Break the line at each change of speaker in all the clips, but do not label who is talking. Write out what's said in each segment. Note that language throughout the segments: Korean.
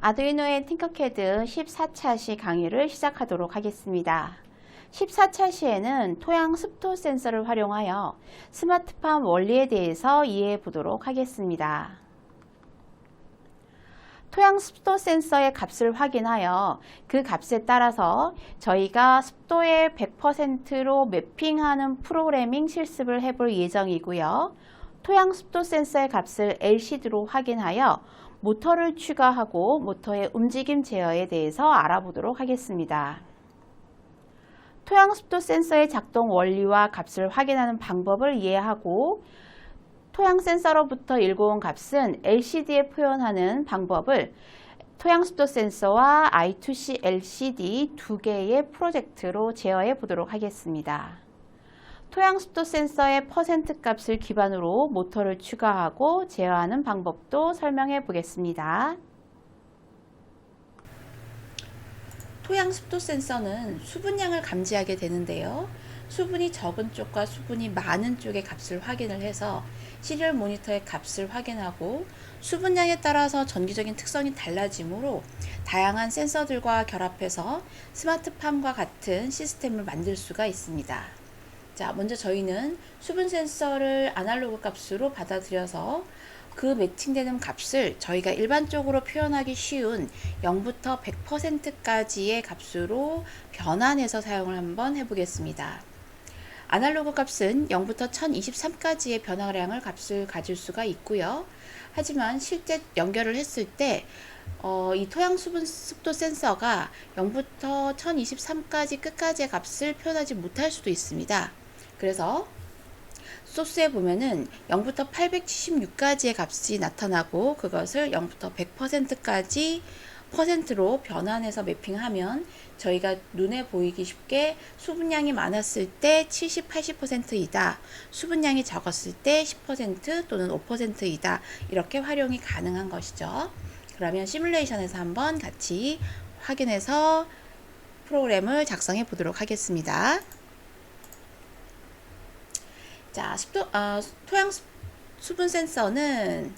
아두이노의 팅커캐드 14차 시 강의를 시작하도록 하겠습니다. 14차 시에는 토양 습도 센서를 활용하여 스마트팜 원리에 대해서 이해해 보도록 하겠습니다. 토양 습도 센서의 값을 확인하여 그 값에 따라서 저희가 습도의 100%로 매핑하는 프로그래밍 실습을 해볼 예정이고요. 토양 습도 센서의 값을 LCD로 확인하여 모터를 추가하고 모터의 움직임 제어에 대해서 알아보도록 하겠습니다. 토양 습도 센서의 작동 원리와 값을 확인하는 방법을 이해하고 토양 센서로부터 읽어온 값은 LCD에 표현하는 방법을 토양 습도 센서와 I2C LCD 두 개의 프로젝트로 제어해 보도록 하겠습니다. 토양 습도 센서의 퍼센트 값을 기반으로 모터를 추가하고 제어하는 방법도 설명해 보겠습니다. 토양 습도 센서는 수분량을 감지하게 되는데요. 수분이 적은 쪽과 수분이 많은 쪽의 값을 확인을 해서 시리얼 모니터의 값을 확인하고 수분량에 따라서 전기적인 특성이 달라지므로 다양한 센서들과 결합해서 스마트팜과 같은 시스템을 만들 수가 있습니다. 자, 먼저 저희는 수분 센서를 아날로그 값으로 받아들여서 그 매칭되는 값을 저희가 일반적으로 표현하기 쉬운 0부터 100%까지의 값으로 변환해서 사용을 한번 해보겠습니다. 아날로그 값은 0부터 1023까지의 변화량을 값을 가질 수가 있고요. 하지만 실제 연결을 했을 때 이 토양 수분 습도 센서가 0부터 1023까지 끝까지의 값을 표현하지 못할 수도 있습니다. 그래서 소스에 보면은 0부터 876까지의 값이 나타나고 그것을 0부터 100%까지 퍼센트로 변환해서 매핑하면 저희가 눈에 보이기 쉽게 수분량이 많았을 때 70, 80%이다. 수분량이 적었을 때 10% 또는 5%이다. 이렇게 활용이 가능한 것이죠. 그러면 시뮬레이션에서 한번 같이 확인해서 프로그램을 작성해 보도록 하겠습니다. 자, 토양 수분 센서는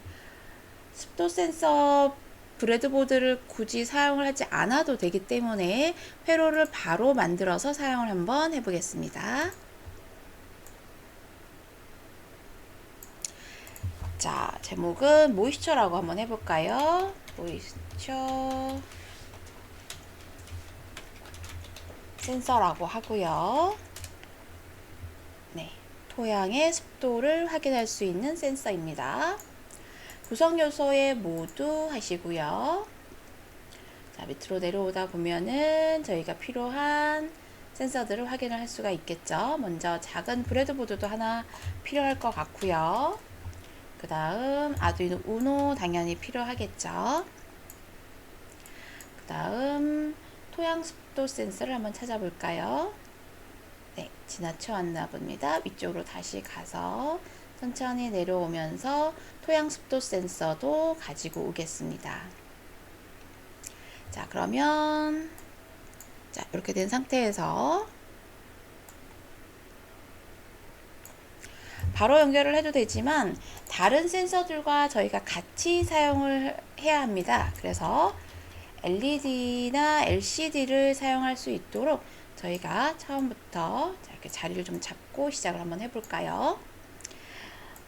습도 센서 브레드보드를 굳이 사용을 하지 않아도 되기 때문에 회로를 바로 만들어서 사용을 한번 해보겠습니다. 자, 제목은 모이스처라고 한번 해볼까요? 모이스처 센서라고 하고요. 네, 토양의 습도를 확인할 수 있는 센서입니다. 구성 요소에 모두 하시고요. 자, 밑으로 내려오다 보면은 저희가 필요한 센서들을 확인을 할 수가 있겠죠. 먼저 작은 브레드보드도 하나 필요할 것 같고요. 그 다음 아두이노 우노 당연히 필요하겠죠. 그 다음 토양 습도 센서를 한번 찾아볼까요? 네, 지나쳐 왔나 봅니다. 위쪽으로 다시 가서 천천히 내려오면서 토양 습도 센서도 가지고 오겠습니다. 자, 그러면 자, 이렇게 된 상태에서 바로 연결을 해도 되지만 다른 센서들과 저희가 같이 사용을 해야 합니다. 그래서 LED나 LCD를 사용할 수 있도록 저희가 처음부터 이렇게 자리를 좀 잡고 시작을 한번 해볼까요?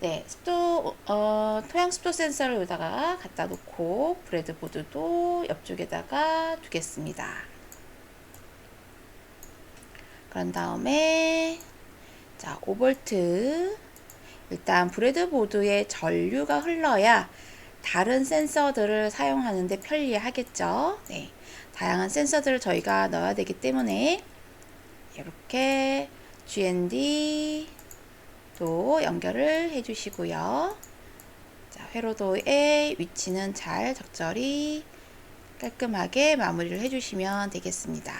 네, 토양 습도 센서를 여기다가 갖다 놓고 브레드보드도 옆쪽에다가 두겠습니다. 그런 다음에 자, 5V 일단 브레드보드에 전류가 흘러야 다른 센서들을 사용하는데 편리하겠죠. 네, 다양한 센서들을 저희가 넣어야 되기 때문에 이렇게 GND 또 연결을 해주시고요. 자, 회로도의 위치는 잘 적절히 깔끔하게 마무리를 해주시면 되겠습니다.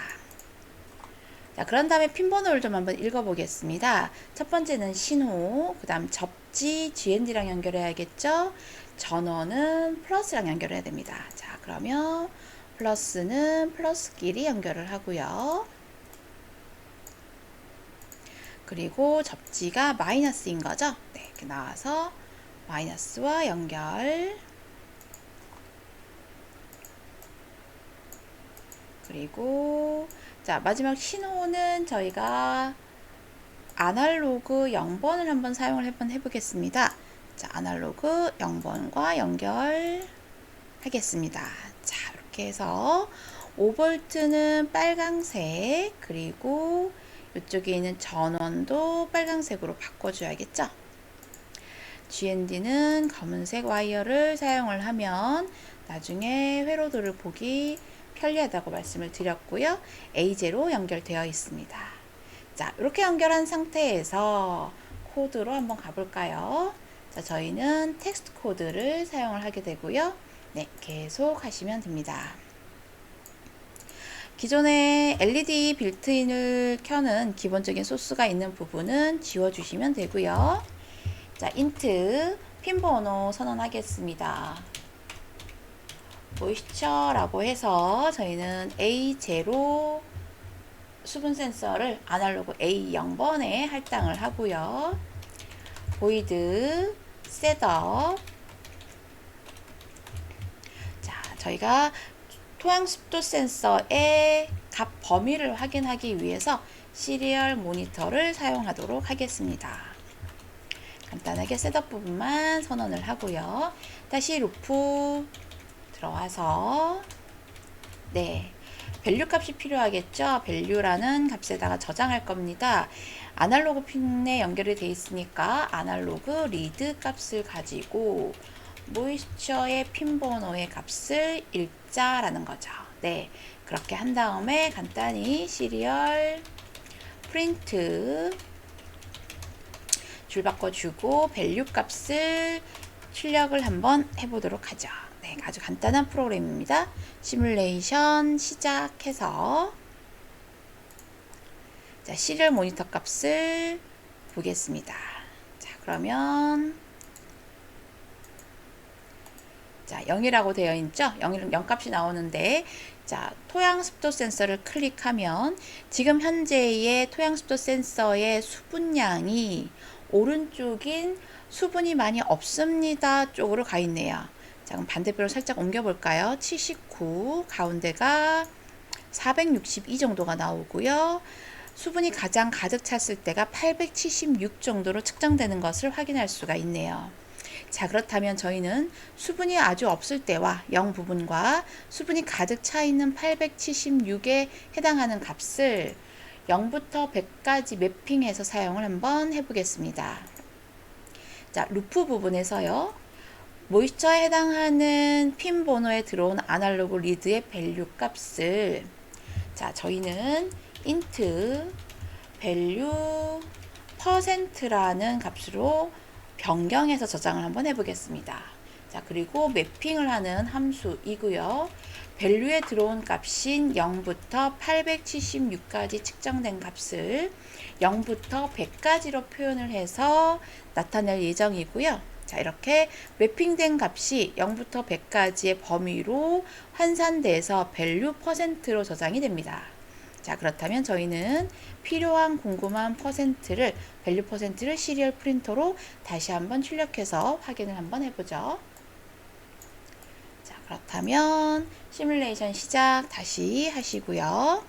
자, 그런 다음에 핀 번호를 좀 한번 읽어보겠습니다. 첫 번째는 신호, 그 다음 접지 GND랑 연결해야겠죠. 전원은 플러스랑 연결해야 됩니다. 자, 그러면 플러스는 플러스끼리 연결을 하고요. 그리고 접지가 마이너스인 거죠. 네, 이렇게 나와서 마이너스와 연결. 그리고 자, 마지막 신호는 저희가 아날로그 0번을 한번 사용을 해보겠습니다. 자, 아날로그 0번과 연결하겠습니다. 자, 이렇게 해서 5V는 빨강색, 그리고 이쪽에 있는 전원도 빨강색으로 바꿔줘야겠죠. GND는 검은색 와이어를 사용을 하면 나중에 회로도를 보기 편리하다고 말씀을 드렸고요. AJ로 연결되어 있습니다. 자, 이렇게 연결한 상태에서 코드로 한번 가볼까요? 자, 저희는 텍스트 코드를 사용을 하게 되고요. 네, 계속 하시면 됩니다. 기존에 LED 빌트인을 켜는 기본적인 소스가 있는 부분은 지워주시면 되고요. 자, 인트 핀 번호 선언하겠습니다. 모이스처라고 해서 저희는 A0 수분 센서를 아날로그 A0번에 할당을 하고요. 보이드 셋업. 자, 저희가 토양 습도 센서의 값 범위를 확인하기 위해서 시리얼 모니터를 사용하도록 하겠습니다. 간단하게 셋업 부분만 선언을 하고요. 다시 루프 들어와서 네, 밸류 값이 필요하겠죠. 밸류라는 값에다가 저장할 겁니다. 아날로그 핀에 연결이 되어 있으니까 아날로그 리드 값을 가지고 모이스처의 핀 번호의 값을 읽자라는 거죠. 네, 그렇게 한 다음에 간단히 시리얼 프린트 줄 바꿔주고 밸류 값을 출력을 한번 해보도록 하죠. 네, 아주 간단한 프로그램입니다. 시뮬레이션 시작해서 자, 시리얼 모니터 값을 보겠습니다. 자, 그러면 자, 0이라고 되어 있죠? 0 값이 나오는데 자, 토양 습도 센서를 클릭하면 지금 현재의 토양 습도 센서의 수분량이 오른쪽인 수분이 많이 없습니다 쪽으로 가 있네요. 자, 그럼 반대편으로 살짝 옮겨 볼까요? 79 가운데가 462 정도가 나오고요. 수분이 가장 가득 찼을 때가 876 정도로 측정되는 것을 확인할 수가 있네요. 자, 그렇다면 저희는 수분이 아주 없을 때와 0 부분과 수분이 가득 차 있는 876에 해당하는 값을 0부터 100까지 매핑해서 사용을 한번 해보겠습니다. 자, 루프 부분에서요. 모이스처에 해당하는 핀 번호에 들어온 아날로그 리드의 밸류 값을 자, 저희는 int 밸류 %라는 값으로 변경해서 저장을 한번 해보겠습니다. 자, 그리고 매핑을 하는 함수이고요. 밸류에 들어온 값인 0부터 876까지 측정된 값을 0부터 100까지로 표현을 해서 나타낼 예정이고요. 자, 이렇게 매핑된 값이 0부터 100까지의 범위로 환산돼서 밸류 %로 저장이 됩니다. 자, 그렇다면 저희는 필요한 궁금한 퍼센트를 밸류 %를 시리얼 프린터로 다시 한번 출력해서 확인을 한번 해보죠. 자, 그렇다면 시뮬레이션 시작 다시 하시고요.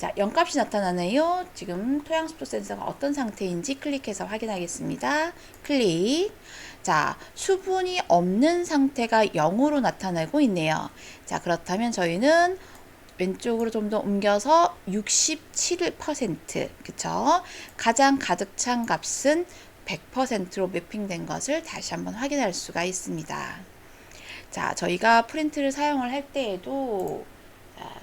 자, 0값이 나타나네요. 지금 토양 습도 센서가 어떤 상태인지 클릭해서 확인하겠습니다. 클릭. 자, 수분이 없는 상태가 0으로 나타나고 있네요. 자, 그렇다면 저희는 왼쪽으로 좀 더 옮겨서 67%, 그쵸? 가장 가득 찬 값은 100%로 매핑된 것을 다시 한번 확인할 수가 있습니다. 자, 저희가 프린트를 사용을 할 때에도 자,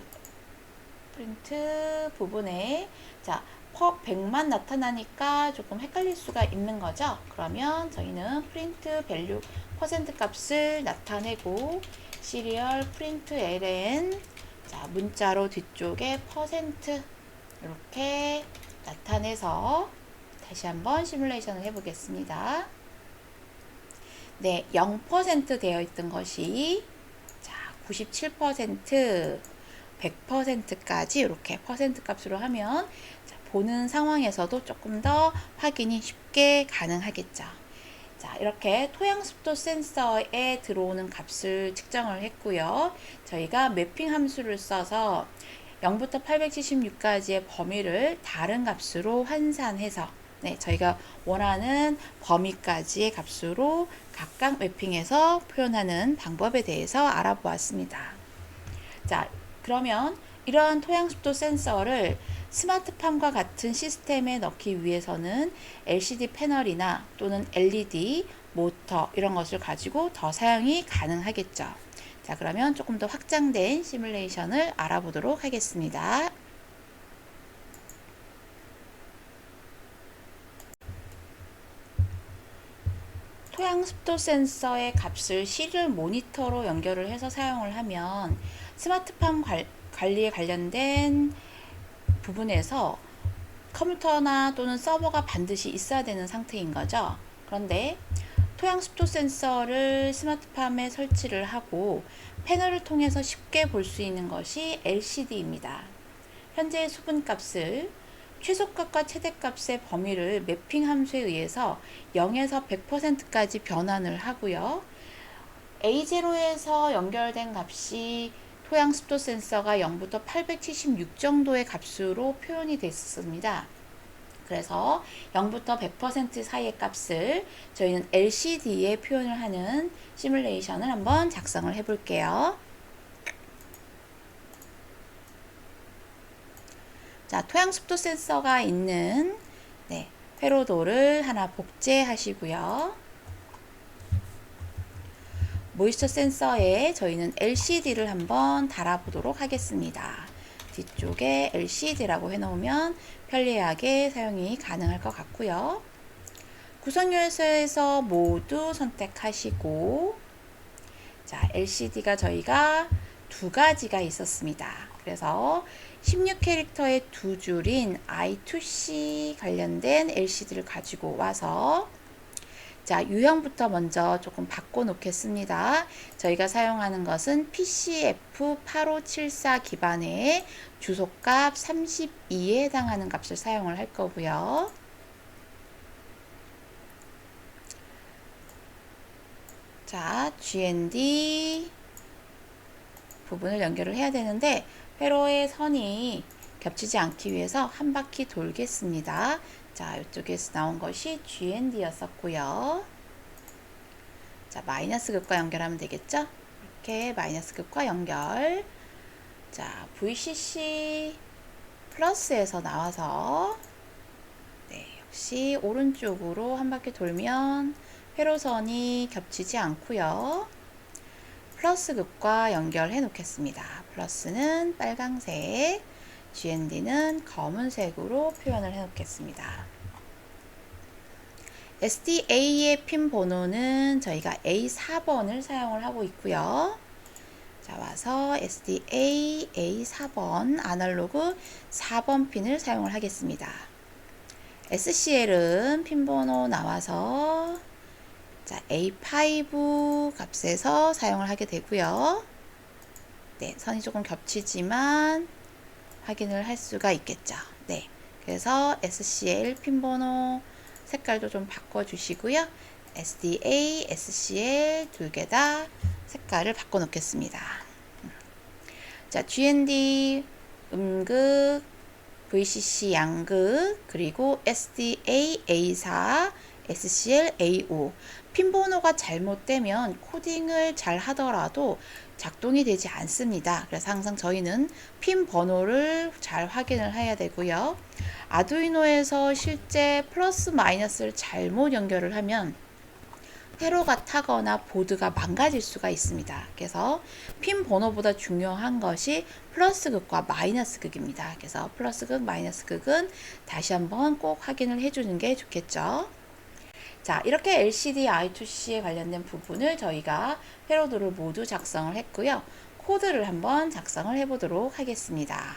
프린트 부분에 자, 100만 나타나니까 조금 헷갈릴 수가 있는 거죠. 그러면 저희는 프린트 밸류 % 값을 나타내고 시리얼 프린트 ln 자, 문자로 뒤쪽에 % 이렇게 나타내서 다시 한번 시뮬레이션을 해보겠습니다. 네, 0% 되어 있던 것이 자, 97%, 100%까지 이렇게 퍼센트 값으로 하면 자, 보는 상황에서도 조금 더 확인이 쉽게 가능하겠죠. 자, 이렇게 토양 습도 센서에 들어오는 값을 측정을 했고요. 저희가 매핑 함수를 써서 0부터 876까지의 범위를 다른 값으로 환산해서 저희가 원하는 범위까지의 값으로 각각 매핑해서 표현하는 방법에 대해서 알아보았습니다. 자, 그러면 이러한 토양습도 센서를 스마트팜과 같은 시스템에 넣기 위해서는 LCD 패널이나 또는 LED, 모터 이런 것을 가지고 더 사용이 가능하겠죠. 자, 그러면 조금 더 확장된 시뮬레이션을 알아보도록 하겠습니다. 토양 습도 센서의 값을 시리얼 모니터로 연결을 해서 사용을 하면 스마트팜 관리에 관련된 부분에서 컴퓨터나 또는 서버가 반드시 있어야 되는 상태인 거죠. 그런데 토양 습도 센서를 스마트팜에 설치를 하고 패널을 통해서 쉽게 볼 수 있는 것이 LCD입니다. 현재 수분값을 최소값과 최대값의 범위를 매핑 함수에 의해서 0에서 100%까지 변환을 하고요. A0에서 연결된 값이 토양 습도 센서가 0부터 876 정도의 값으로 표현이 됐습니다. 그래서 0부터 100% 사이의 값을 저희는 LCD에 표현을 하는 시뮬레이션을 한번 작성을 해 볼게요. 자, 토양 습도 센서가 있는 회로도를 하나 복제하시고요. 모이스처 센서에 저희는 LCD를 한번 달아보도록 하겠습니다. 뒤쪽에 LCD라고 해놓으면 편리하게 사용이 가능할 것 같고요. 구성 요소에서 모두 선택하시고, 자, LCD가 저희가 두 가지가 있었습니다. 그래서 16캐릭터의 두 줄인 I2C 관련된 LCD를 가지고 와서 자, 유형부터 먼저 조금 바꿔 놓겠습니다. 저희가 사용하는 것은 PCF8574 기반의 주소값 32에 해당하는 값을 사용을 할 거고요. 자, GND 부분을 연결을 해야 되는데 회로의 선이 겹치지 않기 위해서 한 바퀴 돌겠습니다. 자, 이쪽에서 나온 것이 GND였었고요. 자, 마이너스 극과 연결하면 되겠죠? 이렇게 마이너스 극과 연결. 자, VCC 플러스에서 나와서 역시 오른쪽으로 한 바퀴 돌면 회로선이 겹치지 않고요. 플러스 극과 연결해 놓겠습니다. 플러스는 빨강색, GND는 검은색으로 표현을 해 놓겠습니다. SDA의 핀 번호는 저희가 A4번을 사용을 하고 있고요. 자, 와서 SDA A4번 아날로그 4번 핀을 사용을 하겠습니다. SCL은 핀 번호 나와서 자, A5 값에서 사용을 하게 되고요. 네, 선이 조금 겹치지만 확인을 할 수가 있겠죠. 네, 그래서 SCL 핀 번호 색깔도 좀 바꿔주시고요. SDA, SCL 두 개 다 색깔을 바꿔 놓겠습니다. 자, GND 음극, VCC 양극, 그리고 SDA A4, SCL A5 핀 번호가 잘못되면 코딩을 잘 하더라도 작동이 되지 않습니다. 그래서 항상 저희는 핀 번호를 잘 확인을 해야 되고요. 아두이노에서 실제 플러스 마이너스를 잘못 연결을 하면 회로가 타거나 보드가 망가질 수가 있습니다. 그래서 핀 번호보다 중요한 것이 플러스 극과 마이너스 극입니다. 그래서 플러스 극, 마이너스 극은 다시 한번 꼭 확인을 해주는 게 좋겠죠. 자, 이렇게 LCD I2C에 관련된 부분을 저희가 회로도를 모두 작성을 했고요. 코드를 한번 작성을 해보도록 하겠습니다.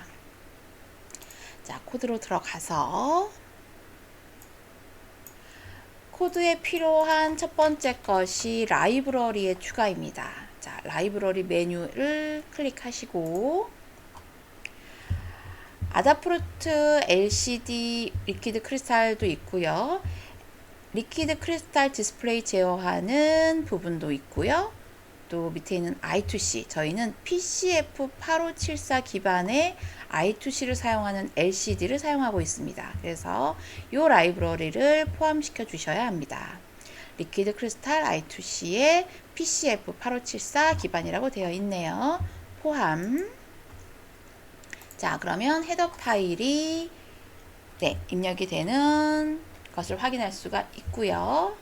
자, 코드로 들어가서 코드에 필요한 첫 번째 것이 라이브러리의 추가입니다. 자, 라이브러리 메뉴를 클릭하시고 아다프루트 LCD 리퀴드 크리스탈도 있고요. 리퀴드 크리스탈 디스플레이 제어하는 부분도 있고요. 또 밑에 있는 I2C, 저희는 PCF8574 기반의 I2C를 사용하는 LCD를 사용하고 있습니다. 그래서 이 라이브러리를 포함시켜 주셔야 합니다. 리퀴드 크리스탈 I2C의 PCF8574 기반이라고 되어 있네요. 포함. 자, 그러면 헤더 파일이 입력이 되는 것을 확인할 수가 있고요.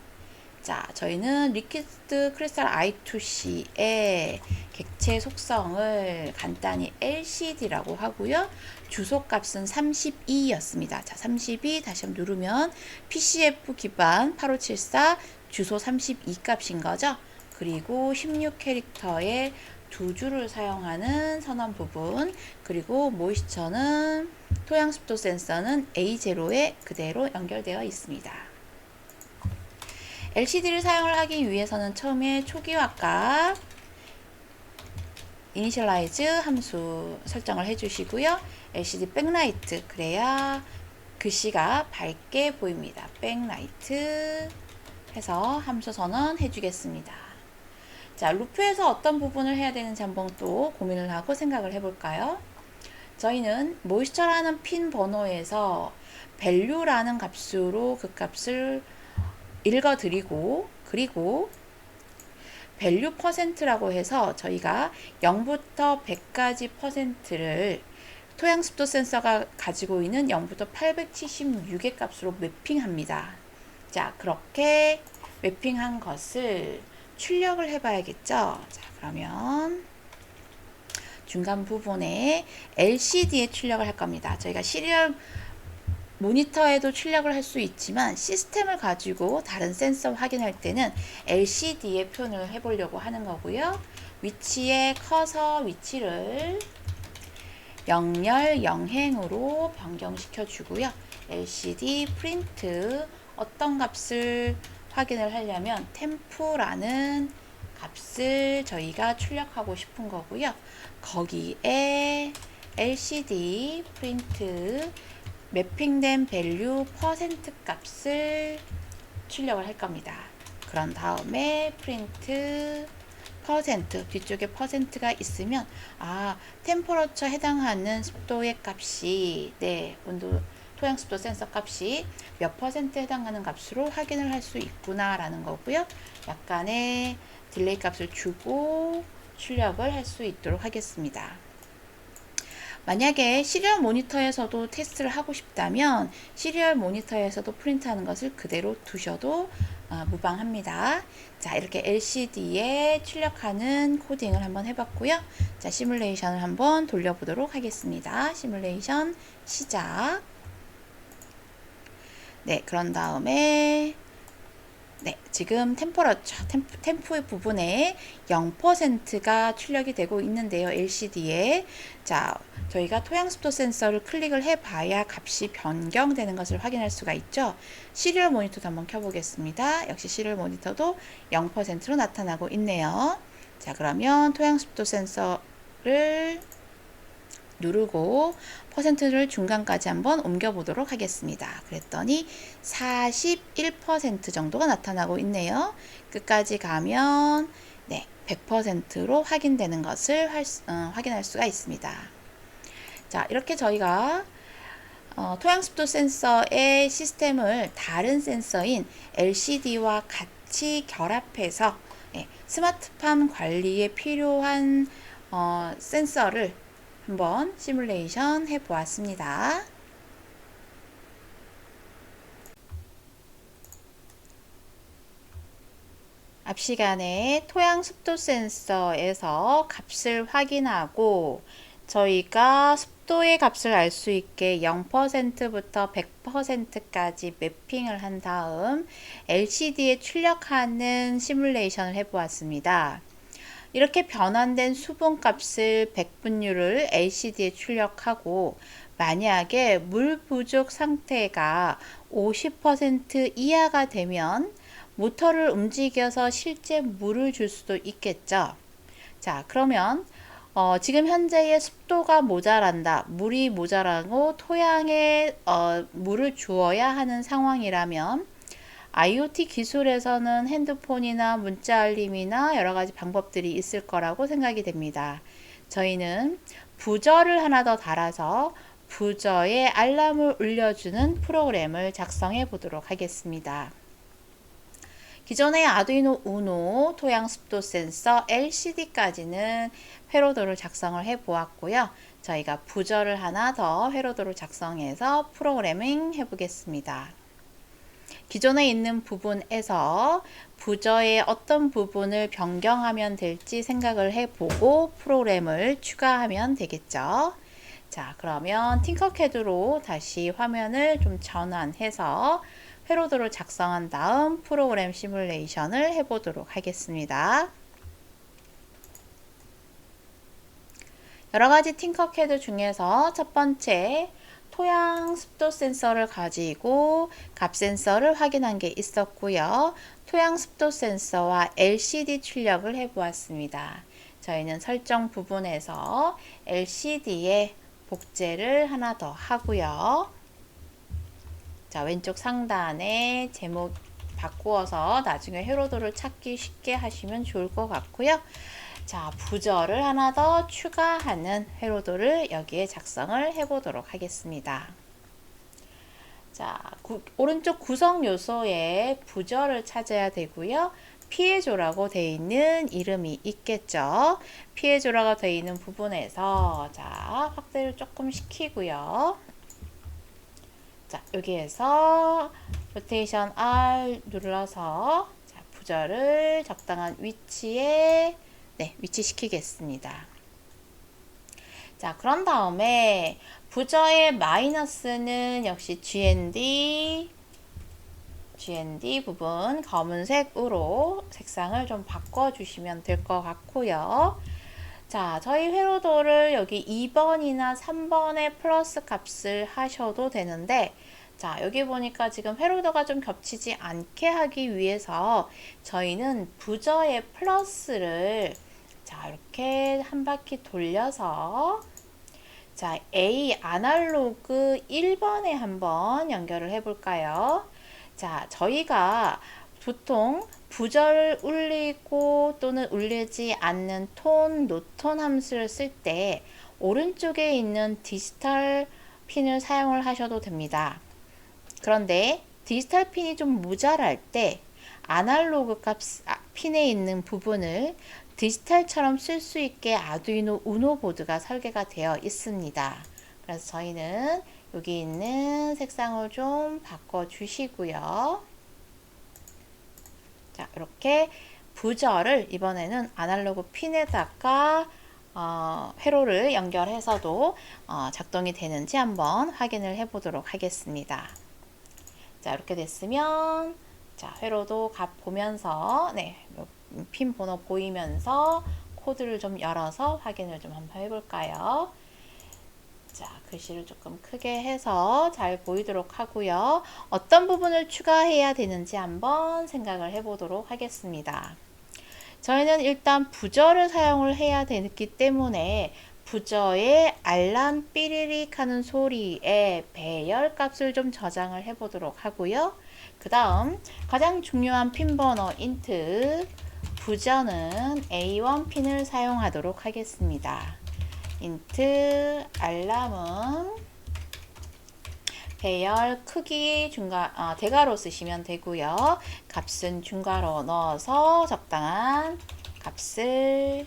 자, 저희는 리퀴드 크리스탈 I2C의 객체 속성을 간단히 LCD라고 하고요. 주소 값은 32였습니다. 자, 32 다시 한번 누르면 PCF 기반 8574 주소 32 값인 거죠. 그리고 16캐릭터의 두 줄을 사용하는 선언 부분, 그리고 모이스처는 토양 습도 센서는 A0에 그대로 연결되어 있습니다. LCD를 사용을 하기 위해서는 처음에 초기화 값 이니셜라이즈 함수 설정을 해주시고요. LCD 백라이트, 그래야 글씨가 밝게 보입니다. 백라이트 해서 함수 선언 해주겠습니다. 자, 루프에서 어떤 부분을 해야 되는지 한번 또 고민을 하고 생각을 해볼까요? 저희는 모이스처라는 핀 번호에서 value라는 값으로 그 값을 읽어드리고, 그리고 value %라고 해서 저희가 0부터 100까지 %를 토양 습도 센서가 가지고 있는 0부터 876의 값으로 매핑합니다. 자, 그렇게 매핑한 것을 출력을 해봐야겠죠. 자, 그러면 중간 부분에 LCD에 출력을 할 겁니다. 저희가 시리얼 모니터에도 출력을 할 수 있지만 시스템을 가지고 다른 센서 확인할 때는 LCD에 표현을 해보려고 하는 거고요. 위치에 커서 위치를 0열 0행으로 변경시켜 주고요. LCD 프린트 어떤 값을 확인을 하려면 템프라는 값을 저희가 출력하고 싶은 거고요. 거기에 LCD 프린트 매핑된 밸류 퍼센트 값을 출력을 할 겁니다. 그런 다음에 프린트 퍼센트, 뒤쪽에 퍼센트가 있으면 템퍼러처 해당하는 습도의 값이 온도 토양 습도 센서 값이 몇 퍼센트 해당하는 값으로 확인을 할 수 있구나 라는 거고요. 약간의 딜레이 값을 주고 출력을 할 수 있도록 하겠습니다. 만약에 시리얼 모니터에서도 테스트를 하고 싶다면 시리얼 모니터에서도 프린트하는 것을 그대로 두셔도 무방합니다. 자, 이렇게 LCD에 출력하는 코딩을 한번 해봤고요. 자, 시뮬레이션을 한번 돌려보도록 하겠습니다. 시뮬레이션 시작. 그런 다음에 지금 템포의 부분에 0%가 출력이 되고 있는데요. LCD에. 자, 저희가 토양 습도 센서를 클릭을 해봐야 값이 변경되는 것을 확인할 수가 있죠. 시리얼 모니터도 한번 켜보겠습니다. 역시 시리얼 모니터도 0%로 나타나고 있네요. 자, 그러면 토양 습도 센서를 누르고 퍼센트를 중간까지 한번 옮겨보도록 하겠습니다. 그랬더니 41% 정도가 나타나고 있네요. 끝까지 가면 100%로 확인되는 것을 확인할 수가 있습니다. 자, 이렇게 저희가 토양 습도 센서의 시스템을 다른 센서인 LCD와 같이 결합해서 스마트팜 관리에 필요한 센서를 한번 시뮬레이션 해 보았습니다. 앞 시간에 토양 습도 센서에서 값을 확인하고 저희가 습도의 값을 알 수 있게 0%부터 100%까지 매핑을 한 다음 LCD에 출력하는 시뮬레이션을 해보았습니다. 이렇게 변환된 수분값을 100분율을 LCD에 출력하고 만약에 물 부족 상태가 50% 이하가 되면 모터를 움직여서 실제 물을 줄 수도 있겠죠. 자, 그러면 지금 현재의 습도가 모자란다. 물이 모자라고 토양에 물을 주어야 하는 상황이라면 IoT 기술에서는 핸드폰이나 문자 알림이나 여러 가지 방법들이 있을 거라고 생각이 됩니다. 저희는 부저를 하나 더 달아서 부저에 알람을 울려주는 프로그램을 작성해 보도록 하겠습니다. 기존의 아두이노 우노, 토양 습도 센서, LCD까지는 회로도를 작성을 해 보았고요. 저희가 부저를 하나 더 회로도를 작성해서 프로그래밍 해 보겠습니다. 기존에 있는 부분에서 부저의 어떤 부분을 변경하면 될지 생각을 해보고 프로그램을 추가하면 되겠죠. 자, 그러면 팅커캐드로 다시 화면을 좀 전환해서 회로도를 작성한 다음 프로그램 시뮬레이션을 해보도록 하겠습니다. 여러 가지 팅커캐드 중에서 첫 번째 토양 습도 센서를 가지고 값 센서를 확인한 게 있었고요. 토양 습도 센서와 LCD 출력을 해 보았습니다. 저희는 설정 부분에서 LCD에 복제를 하나 더 하고요. 자, 왼쪽 상단에 제목 바꾸어서 나중에 회로도를 찾기 쉽게 하시면 좋을 것 같고요. 자, 부저를 하나 더 추가하는 회로도를 여기에 작성을 해 보도록 하겠습니다. 자, 오른쪽 구성 요소에 부저를 찾아야 되고요. 피에조라고 되어 있는 이름이 있겠죠. 피에조라고 되어 있는 부분에서 자, 확대를 조금 시키고요. 자, 여기에서 로테이션 R 눌러서 자, 부저를 적당한 위치에 위치시키겠습니다. 자, 그런 다음에 부저의 마이너스는 역시 GND 부분 검은색으로 색상을 좀 바꿔주시면 될 것 같고요. 자, 저희 회로도를 여기 2번이나 3번에 플러스 값을 하셔도 되는데, 자, 여기 보니까 지금 회로도가 좀 겹치지 않게 하기 위해서 저희는 부저의 플러스를 자, 이렇게 한 바퀴 돌려서 자, A 아날로그 1번에 한번 연결을 해 볼까요? 자, 저희가 보통 부저를 울리고 또는 울리지 않는 톤, 노톤 함수를 쓸 때 오른쪽에 있는 디지털 핀을 사용을 하셔도 됩니다. 그런데 디지털 핀이 좀 모자랄 때 아날로그 값 핀에 있는 부분을 디지털처럼 쓸 수 있게 아두이노 우노 보드가 설계가 되어 있습니다. 그래서 저희는 여기 있는 색상을 좀 바꿔 주시고요. 자, 이렇게 부저를 이번에는 아날로그 핀에다가 회로를 연결해서도 작동이 되는지 한번 확인을 해 보도록 하겠습니다. 자, 이렇게 됐으면 자, 회로도 값 보면서 핀 번호 보이면서 코드를 좀 열어서 확인을 좀 한번 해볼까요? 자, 글씨를 조금 크게 해서 잘 보이도록 하고요. 어떤 부분을 추가해야 되는지 한번 생각을 해보도록 하겠습니다. 저희는 일단 부저를 사용을 해야 되기 때문에 부저의 알람 삐리릭 하는 소리에 배열 값을 좀 저장을 해보도록 하고요. 그 다음 가장 중요한 핀 번호 인트 부저는 A1 핀을 사용하도록 하겠습니다. 인트 알람은 배열 크기 대괄호 쓰시면 되고요. 값은 중괄호 넣어서 적당한 값을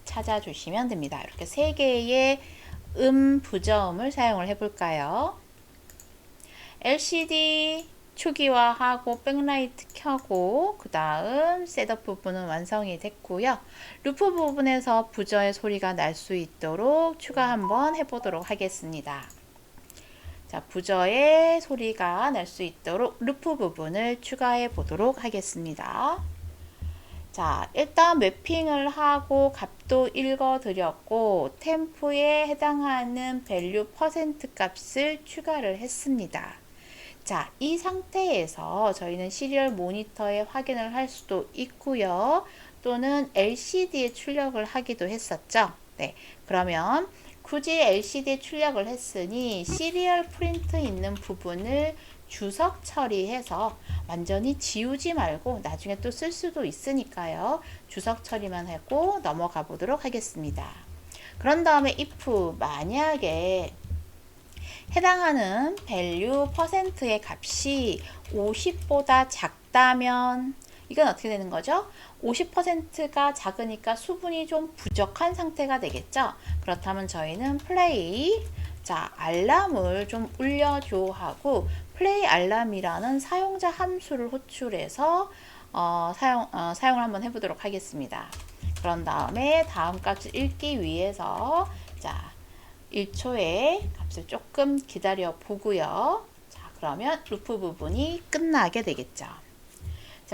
찾아주시면 됩니다. 이렇게 3개의 부저음을 사용을 해볼까요? LCD 초기화하고 백라이트 켜고 그 다음 셋업 부분은 완성이 됐고요. 루프 부분에서 부저의 소리가 날 수 있도록 추가 한번 해보도록 하겠습니다. 자, 부저의 소리가 날 수 있도록 루프 부분을 추가해 보도록 하겠습니다. 자, 일단 매핑을 하고 값도 읽어 드렸고 템프에 해당하는 밸류 퍼센트 값을 추가를 했습니다. 자, 이 상태에서 저희는 시리얼 모니터에 확인을 할 수도 있고요. 또는 LCD에 출력을 하기도 했었죠. 네, 그러면 굳이 LCD에 출력을 했으니 시리얼 프린트 있는 부분을 주석 처리해서 완전히 지우지 말고 나중에 또 쓸 수도 있으니까요. 주석 처리만 하고 넘어가 보도록 하겠습니다. 그런 다음에 if 만약에 해당하는 value %의 값이 50보다 작다면 이건 어떻게 되는 거죠? 50%가 작으니까 수분이 좀 부족한 상태가 되겠죠? 그렇다면 저희는 play 알람을 좀 울려줘 하고 play 알람이라는 사용자 함수를 호출해서 사용을 한번 해보도록 하겠습니다. 그런 다음에 다음 값을 읽기 위해서 1초의 값을 조금 기다려 보고요. 그러면 루프 부분이 끝나게 되겠죠.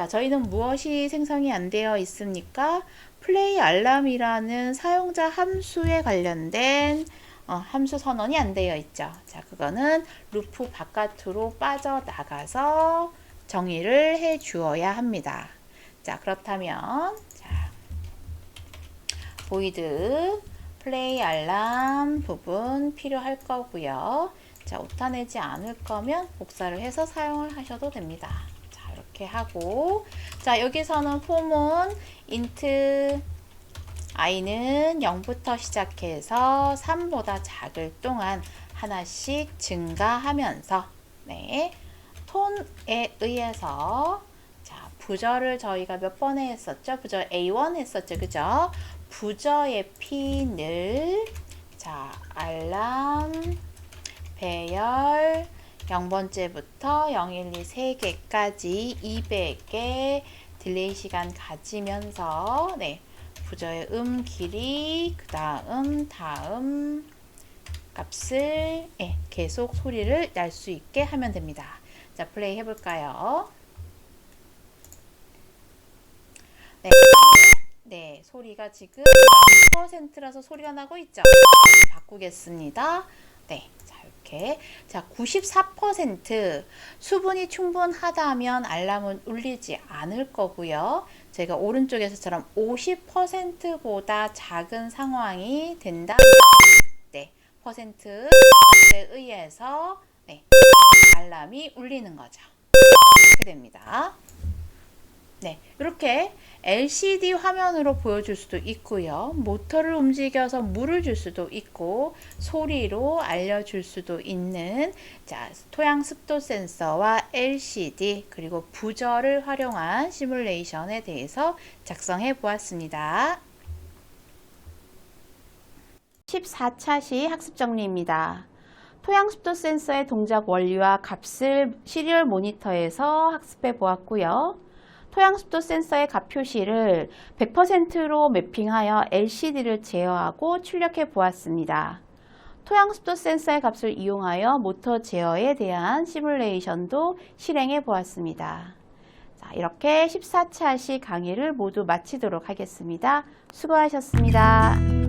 저희는 무엇이 생성이 안 되어 있습니까? 플레이 알람이라는 사용자 함수에 관련된 함수 선언이 안 되어 있죠. 그거는 루프 바깥으로 빠져나가서 정의를 해 주어야 합니다. 그렇다면 void 플레이 알람 부분 필요할 거고요. 오타 내지 않을 거면 복사를 해서 사용을 하셔도 됩니다. 이렇게 하고 여기서는 폼은 int i는 0부터 시작해서 3보다 작을 동안 하나씩 증가하면서 톤에 의해서 부저를 저희가 몇 번에 했었죠? 부저 A1 했었죠. 그죠? 부저의 핀을 알람 배열 0번째부터 0, 1, 2, 3개까지 200개 딜레이 시간 가지면서 부저의 길이 그 다음 값을 계속 소리를 낼 수 있게 하면 됩니다. 플레이 해볼까요? 소리가 지금 0%라서 소리가 나고 있죠. 바꾸겠습니다. 이렇게 94% 수분이 충분하다면 알람은 울리지 않을 거고요. 제가 오른쪽에서처럼 50%보다 작은 상황이 된다면 퍼센트 값에 의해서 알람이 울리는 거죠. 이렇게 됩니다. 이렇게 LCD 화면으로 보여줄 수도 있고요. 모터를 움직여서 물을 줄 수도 있고 소리로 알려줄 수도 있는 토양 습도 센서와 LCD 그리고 부저를 활용한 시뮬레이션에 대해서 작성해 보았습니다. 14차 시 학습 정리입니다. 토양 습도 센서의 동작 원리와 값을 시리얼 모니터에서 학습해 보았고요. 토양 습도 센서의 값 표시를 100%로 매핑하여 LCD를 제어하고 출력해 보았습니다. 토양 습도 센서의 값을 이용하여 모터 제어에 대한 시뮬레이션도 실행해 보았습니다. 이렇게 14차 시 강의를 모두 마치도록 하겠습니다. 수고하셨습니다.